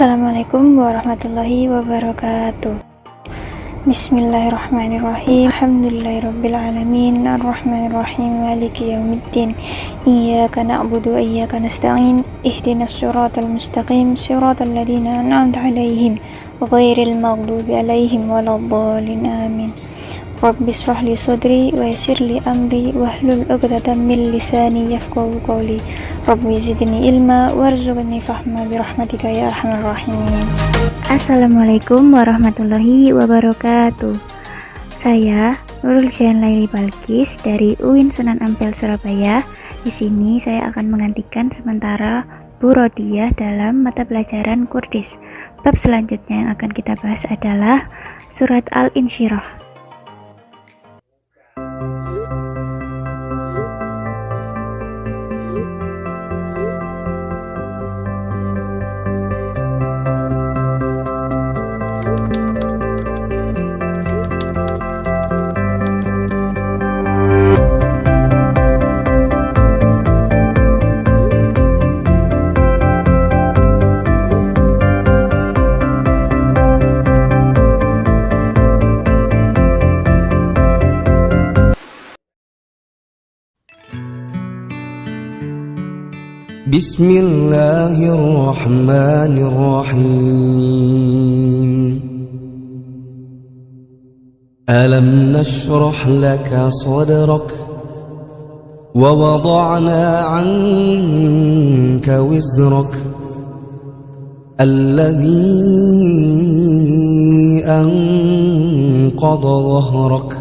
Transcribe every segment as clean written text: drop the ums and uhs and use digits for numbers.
Assalamualaikum warahmatullahi wabarakatuh. Bismillahirrahmanirrahim. Alhamdulillahirabbil alamin, arrahmanirrahim, maliki yaumiddin. Iyyaka na'budu wa iyyaka nasta'in. Ihdinas siratal mustaqim, siratal ladzina an'amta 'alaihim ghairil maghdubi 'alaihim waladdallin. Amin. Rabbi shrah li sadri wa yassir li amri wahlul 'uqdatam min lisani yafqahu qawli. Rabbi zidni ilma warzuqni fahma bi rahmatika ya arhamar rahimin. Assalamualaikum warahmatullahi wabarakatuh. Saya Nurul Zian Laili Balkis dari UIN Sunan Ampel Surabaya. Di sini saya akan menggantikan sementara Bu Rodiah dalam mata pelajaran Kurdis. Bab selanjutnya yang akan kita bahas adalah surat Al-Insyirah. Bismillahirrahmanirrahim. Alam nashrah laka sadrak wa wada'na 'anka wizrak alladhi anqadha dhahrak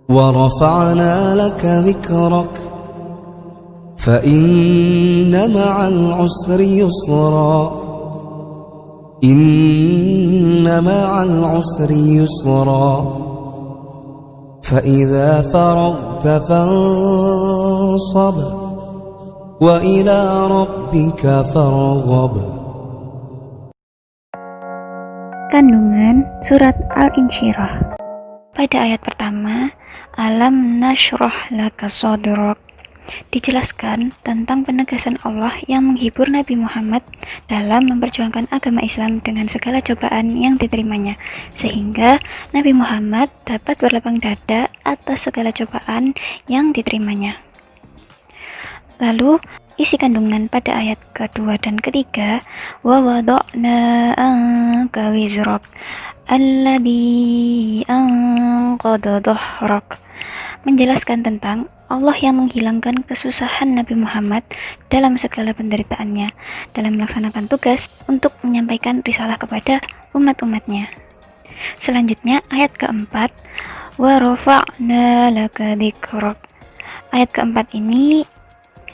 wa rafa'na laka dhikrak فإن مع العسر يسرا إن مع العسر يسرا فإذا فرغت فانصب وإلى ربك فارغب. Kandungan surat Al-Insyirah. Pada ayat pertama, Alam nashrah laka sadrak, dijelaskan tentang penegasan Allah yang menghibur Nabi Muhammad dalam memperjuangkan agama Islam dengan segala cobaan yang diterimanya, sehingga Nabi Muhammad dapat berlapang dada atas segala cobaan yang diterimanya. Lalu isi kandungan pada ayat kedua dan ketiga, wa wada'na anka wizrak alladzi anqadha dhahrak, menjelaskan tentang Allah yang menghilangkan kesusahan Nabi Muhammad dalam segala penderitaannya dalam melaksanakan tugas untuk menyampaikan risalah kepada umat-umatnya. Selanjutnya ayat keempat, wa rafa'na laka dzikrak. Ayat keempat ini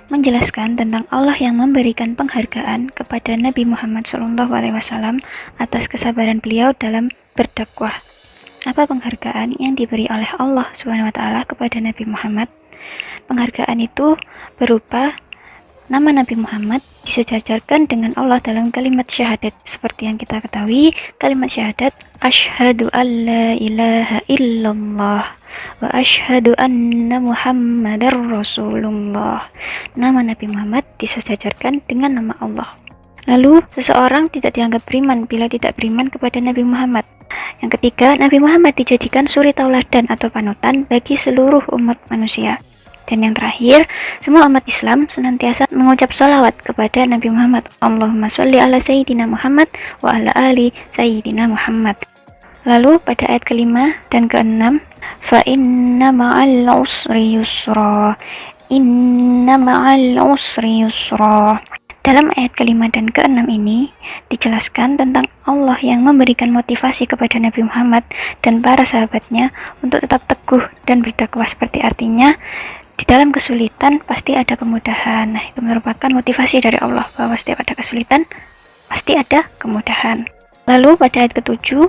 menjelaskan tentang Allah yang memberikan penghargaan kepada Nabi Muhammad SAW atas kesabaran beliau dalam berdakwah. Apa penghargaan yang diberi oleh Allah SWT kepada Nabi Muhammad? Penghargaan itu berupa nama Nabi Muhammad disejajarkan dengan Allah dalam kalimat syahadat. Seperti yang kita ketahui, kalimat syahadat asyhadu an la ilaha illallah wa asyhadu anna muhammadar rasulullah. Nama Nabi Muhammad disejajarkan dengan nama Allah. Lalu, seseorang tidak dianggap beriman bila tidak beriman kepada Nabi Muhammad. Yang ketiga, Nabi Muhammad dijadikan suri tauladan atau panutan bagi seluruh umat manusia. Dan yang terakhir, semua umat Islam senantiasa mengucap sholawat kepada Nabi Muhammad. Allahumma sholli ala Sayyidina Muhammad wa ala ali Sayyidina Muhammad. Lalu pada ayat kelima dan keenam, fa inna ma'al usri yusra, inna ma'al usri yusra. Dalam ayat kelima dan keenam ini dijelaskan tentang Allah yang memberikan motivasi kepada Nabi Muhammad dan para sahabatnya untuk tetap teguh dan berdakwah, seperti artinya di dalam kesulitan pasti ada kemudahan. Nah, itu merupakan motivasi dari Allah bahwa setiap ada kesulitan pasti ada kemudahan. Lalu pada ayat ketujuh,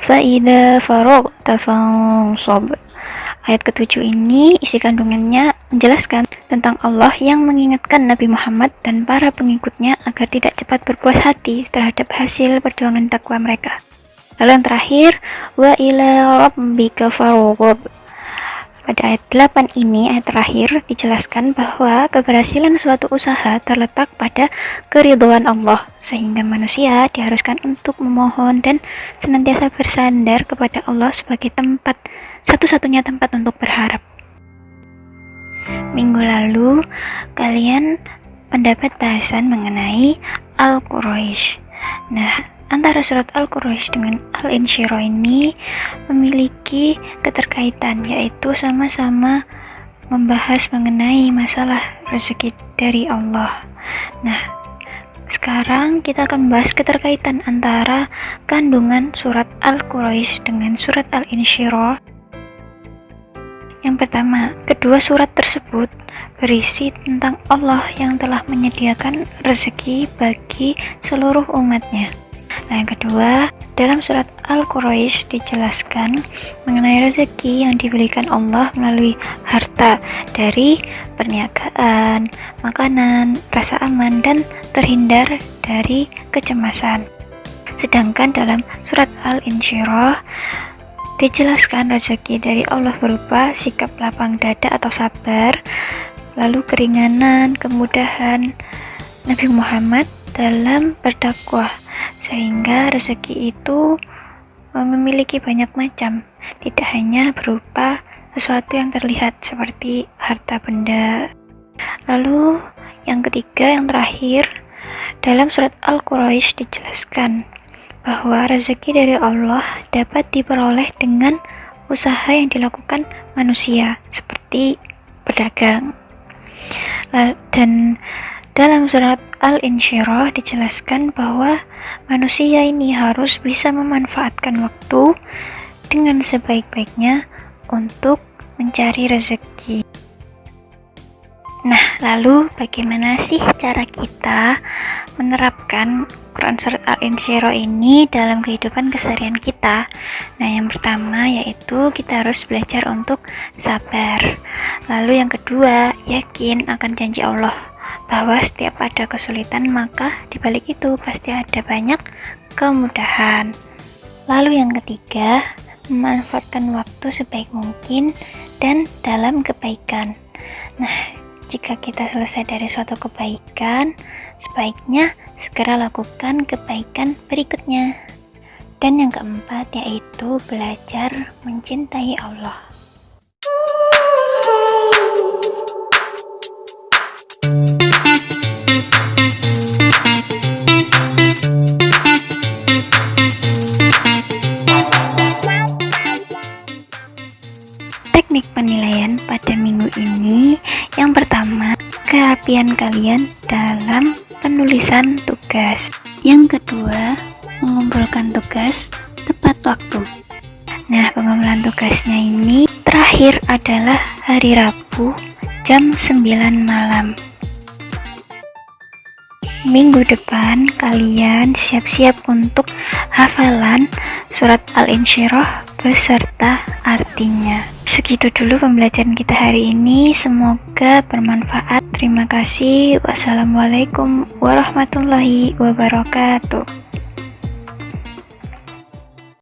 fa idza faraghta fansab. Ayat ketujuh ini isi kandungannya menjelaskan tentang Allah yang mengingatkan Nabi Muhammad dan para pengikutnya agar tidak cepat berpuas hati terhadap hasil perjuangan dakwah mereka. Lalu yang terakhir, wa ila rabbika farghab. Pada ayat 8 ini, ayat terakhir, dijelaskan bahwa keberhasilan suatu usaha terletak pada keridhaan Allah, sehingga manusia diharuskan untuk memohon dan senantiasa bersandar kepada Allah sebagai satu-satunya tempat untuk berharap. Minggu lalu, kalian mendapat bahasan mengenai Al-Quraisy. Nah, antara surat Al-Quraisy dengan Al-Insyirah ini memiliki keterkaitan, yaitu sama-sama membahas mengenai masalah rezeki dari Allah. Nah, sekarang kita akan membahas keterkaitan antara kandungan surat Al-Quraisy dengan surat Al-Insyirah. Yang pertama, kedua surat tersebut berisi tentang Allah yang telah menyediakan rezeki bagi seluruh umatnya. Nah, yang kedua, dalam surat Al-Quraisy dijelaskan mengenai rezeki yang diberikan Allah melalui harta dari perniagaan, makanan, rasa aman, dan terhindar dari kecemasan. Sedangkan dalam surat Al-Insyirah dijelaskan rezeki dari Allah berupa sikap lapang dada atau sabar, lalu keringanan, kemudahan Nabi Muhammad dalam berdakwah, sehingga rezeki itu memiliki banyak macam, tidak hanya berupa sesuatu yang terlihat seperti harta benda. Lalu yang ketiga, yang terakhir, dalam surat Al-Quraisy dijelaskan bahwa rezeki dari Allah dapat diperoleh dengan usaha yang dilakukan manusia, seperti berdagang. Dan dalam surat Al-Insyirah dijelaskan bahwa manusia ini harus bisa memanfaatkan waktu dengan sebaik-baiknya untuk mencari rezeki. Nah, lalu bagaimana sih cara kita menerapkan Quran Surat Al-Insyirah ini dalam kehidupan keseharian kita? Nah, yang pertama yaitu kita harus belajar untuk sabar. Lalu yang kedua, yakin akan janji Allah bahwa setiap ada kesulitan maka dibalik itu pasti ada banyak kemudahan. Lalu yang ketiga, memanfaatkan waktu sebaik mungkin dan dalam kebaikan. Nah, jika kita selesai dari suatu kebaikan, sebaiknya segera lakukan kebaikan berikutnya. Dan yang keempat yaitu belajar mencintai Allah. Teknik penilaian pada minggu ini, yang pertama, kerapian kalian dalam penulisan tugas. Yang kedua, mengumpulkan tugas tepat waktu. Nah, pengumpulan tugasnya ini terakhir adalah hari Rabu jam 9 malam. Minggu depan kalian siap-siap untuk hafalan surat Al-Insyirah beserta artinya. Segitu dulu pembelajaran kita hari ini, semoga bermanfaat. Terima kasih. Wassalamualaikum warahmatullahi wabarakatuh.